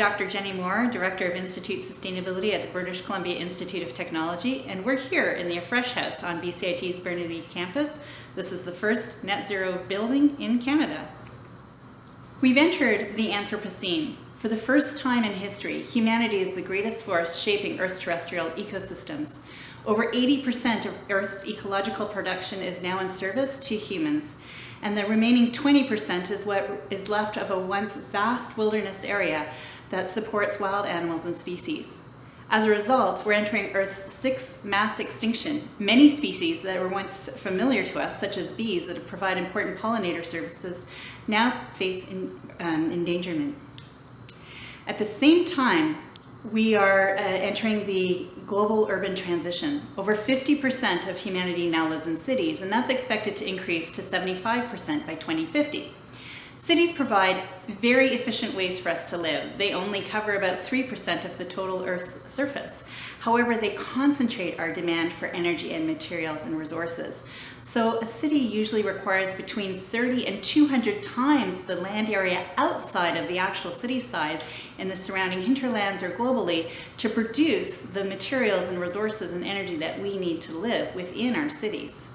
Dr. Jennie Moore, Director of Institute Sustainability at the British Columbia Institute of Technology, and we're here in the Afresh House on BCIT's Burnaby campus. This is the first net zero building in Canada. We've entered the Anthropocene. For the first time in history, humanity is the greatest force shaping Earth's terrestrial ecosystems. Over 80% of Earth's ecological production is now in service to humans, and the remaining 20% is what is left of a once vast wilderness area that supports wild animals and species. As a result, we're entering Earth's sixth mass extinction. Many species that were once familiar to us, such as bees that provide important pollinator services, now face endangerment. At the same time, we are entering the global urban transition. Over 50% of humanity now lives in cities, and that's expected to increase to 75% by 2050. Cities provide very efficient ways for us to live. They only cover about 3% of the total Earth's surface. However, they concentrate our demand for energy and materials and resources. So a city usually requires between 30 and 200 times the land area outside of the actual city size in the surrounding hinterlands or globally to produce the materials and resources and energy that we need to live within our cities.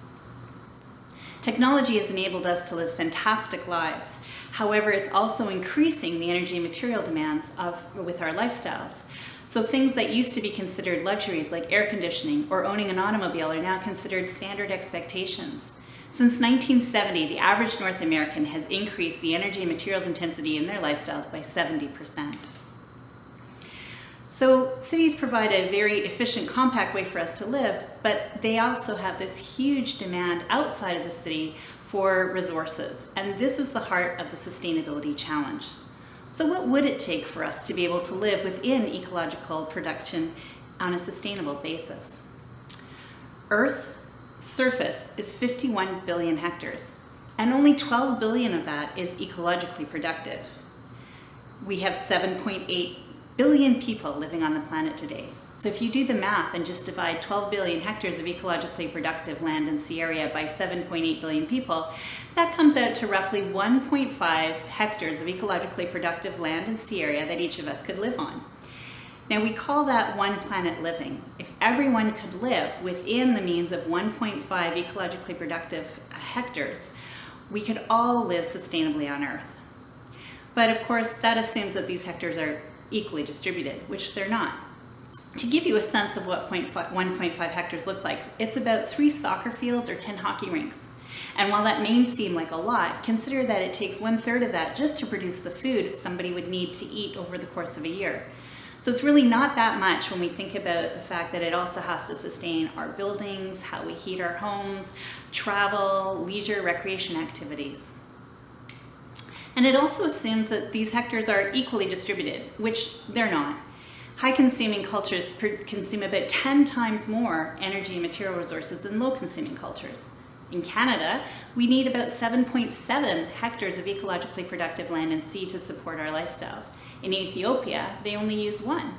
Technology has enabled us to live fantastic lives. However, it's also increasing the energy and material demands with our lifestyles. So things that used to be considered luxuries like air conditioning or owning an automobile are now considered standard expectations. Since 1970, the average North American has increased the energy and materials intensity in their lifestyles by 70%. So cities provide a very efficient, compact way for us to live, but they also have this huge demand outside of the city for resources. And this is the heart of the sustainability challenge. So what would it take for us to be able to live within ecological production on a sustainable basis? Earth's surface is 51 billion hectares, and only 12 billion of that is ecologically productive. We have 7.8 billion people living on the planet today. So if you do the math and just divide 12 billion hectares of ecologically productive land and sea area by 7.8 billion people, that comes out to roughly 1.5 hectares of ecologically productive land and sea area that each of us could live on. Now we call that one planet living. If everyone could live within the means of 1.5 ecologically productive hectares, we could all live sustainably on Earth. But of course, that assumes that these hectares are equally distributed, which they're not. To give you a sense of what 1.5 hectares look like, it's about 3 soccer fields or 10 hockey rinks. And while that may seem like a lot, consider that it takes 1/3 of that just to produce the food somebody would need to eat over the course of a year. So it's really not that much when we think about the fact that it also has to sustain our buildings, how we heat our homes, travel, leisure, recreation activities. And it also assumes that these hectares are equally distributed, which they're not. High-consuming cultures consume about 10 times more energy and material resources than low-consuming cultures. In Canada, we need about 7.7 hectares of ecologically productive land and sea to support our lifestyles. In Ethiopia, they only use 1.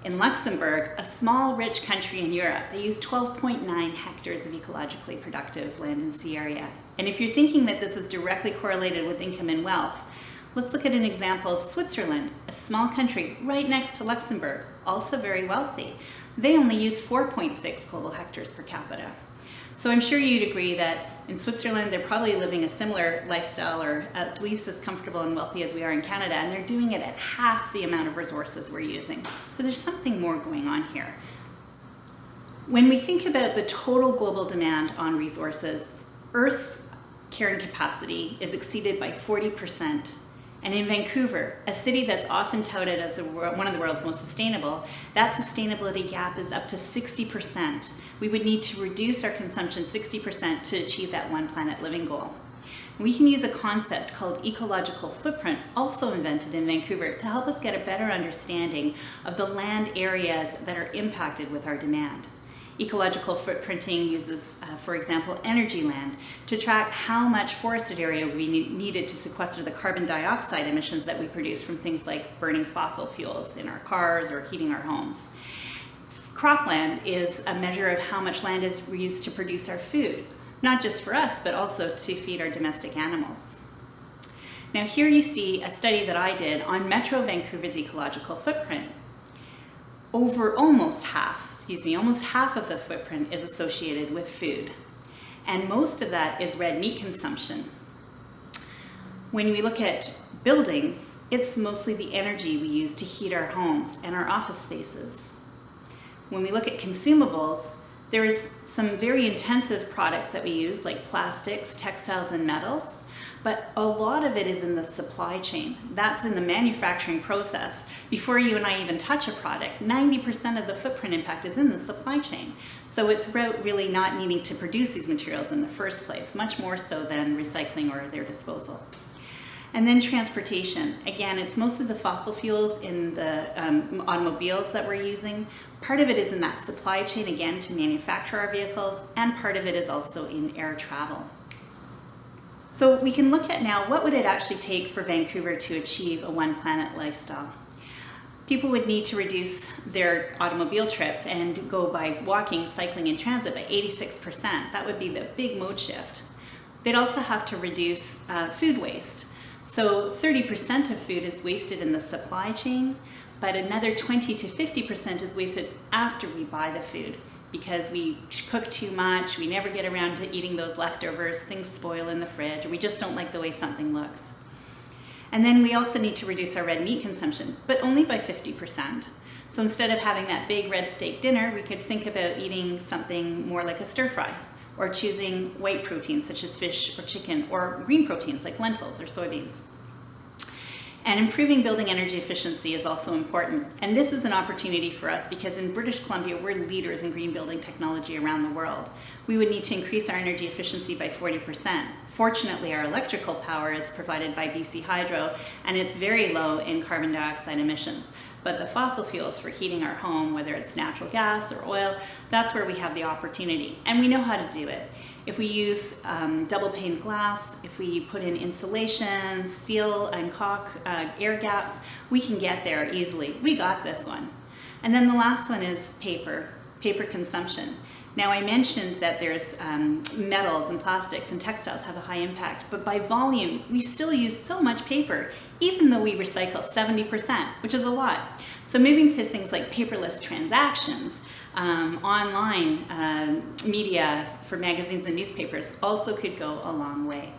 In Luxembourg, a small, rich country in Europe, they use 12.9 hectares of ecologically productive land and sea area. And if you're thinking that this is directly correlated with income and wealth, let's look at an example of Switzerland, a small country right next to Luxembourg, also very wealthy. They only use 4.6 global hectares per capita. So I'm sure you'd agree that in Switzerland, they're probably living a similar lifestyle or at least as comfortable and wealthy as we are in Canada, and they're doing it at half the amount of resources we're using. So there's something more going on here. When we think about the total global demand on resources, Earth's carrying capacity is exceeded by 40%. And in Vancouver, a city that's often touted as one of the world's most sustainable, that sustainability gap is up to 60%. We would need to reduce our consumption 60% to achieve that one planet living goal. And we can use a concept called Ecological Footprint, also invented in Vancouver, to help us get a better understanding of the land areas that are impacted with our demand. Ecological footprinting uses, for example, energy land to track how much forested area we needed to sequester the carbon dioxide emissions that we produce from things like burning fossil fuels in our cars or heating our homes. Cropland is a measure of how much land is used to produce our food, not just for us, but also to feed our domestic animals. Now here you see a study that I did on Metro Vancouver's ecological footprint. Almost half of the footprint is associated with food. And most of that is red meat consumption. When we look at buildings, it's mostly the energy we use to heat our homes and our office spaces. When we look at consumables, there's some very intensive products that we use, like plastics, textiles, and metals, but a lot of it is in the supply chain. That's in the manufacturing process. Before you and I even touch a product, 90% of the footprint impact is in the supply chain. So it's about really not needing to produce these materials in the first place, much more so than recycling or their disposal. And then transportation. Again, it's mostly the fossil fuels in the automobiles that we're using. Part of it is in that supply chain, again, to manufacture our vehicles, and part of it is also in air travel. So we can look at now, what would it actually take for Vancouver to achieve a one planet lifestyle? People would need to reduce their automobile trips and go by walking, cycling, and transit by 86%. That would be the big mode shift. They'd also have to reduce food waste. So 30% of food is wasted in the supply chain, but another 20 to 50% is wasted after we buy the food, because we cook too much, we never get around to eating those leftovers, things spoil in the fridge, or we just don't like the way something looks. And then we also need to reduce our red meat consumption, but only by 50%. So instead of having that big red steak dinner, we could think about eating something more like a stir fry, or choosing white proteins such as fish or chicken, or green proteins like lentils or soybeans. And improving building energy efficiency is also important. And this is an opportunity for us because in British Columbia, we're leaders in green building technology around the world. We would need to increase our energy efficiency by 40%. Fortunately, our electrical power is provided by BC Hydro, and it's very low in carbon dioxide emissions. But the fossil fuels for heating our home, whether it's natural gas or oil, that's where we have the opportunity. And we know how to do it. If we use double pane glass, if we put in insulation, seal and caulk air gaps, we can get there easily. We got this one. And then the last one is paper consumption. Now I mentioned that there's metals and plastics and textiles have a high impact, but by volume, we still use so much paper, even though we recycle 70%, which is a lot. So moving to things like paperless transactions, online media for magazines and newspapers also could go a long way.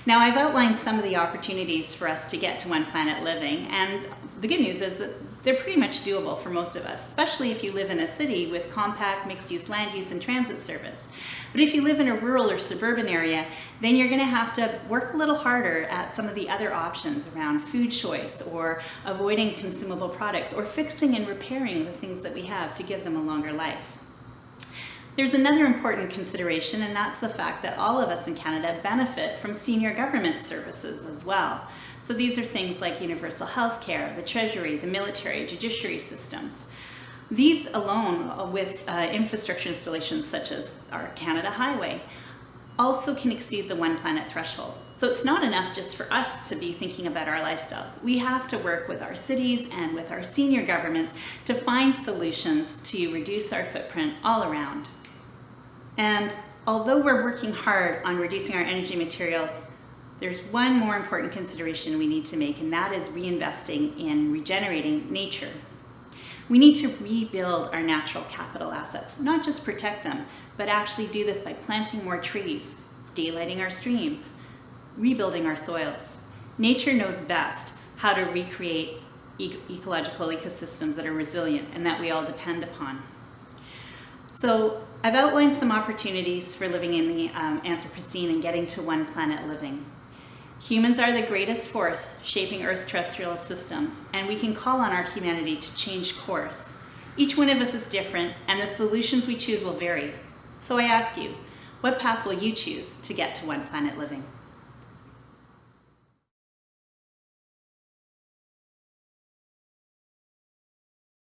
Now I've outlined some of the opportunities for us to get to one planet living, and the good news is that they're pretty much doable for most of us, especially if you live in a city with compact mixed-use land use and transit service. But if you live in a rural or suburban area, then you're going to have to work a little harder at some of the other options around food choice, or avoiding consumable products, or fixing and repairing the things that we have to give them a longer life. There's another important consideration, and that's the fact that all of us in Canada benefit from senior government services as well. So these are things like universal health care, the Treasury, the military, judiciary systems. These alone, with infrastructure installations such as our Canada Highway, also can exceed the one planet threshold. So it's not enough just for us to be thinking about our lifestyles. We have to work with our cities and with our senior governments to find solutions to reduce our footprint all around. And although we're working hard on reducing our energy materials, there's one more important consideration we need to make, and that is reinvesting in regenerating nature. We need to rebuild our natural capital assets, not just protect them, but actually do this by planting more trees, daylighting our streams, rebuilding our soils. Nature knows best how to recreate ecological ecosystems that are resilient and that we all depend upon. So I've outlined some opportunities for living in the anthropocene and getting to one planet living. Humans are the greatest force shaping Earth's terrestrial systems, and we can call on our humanity to change course. Each one of us is different, and the solutions we choose will vary. So I ask you, what path will you choose to get to one planet living?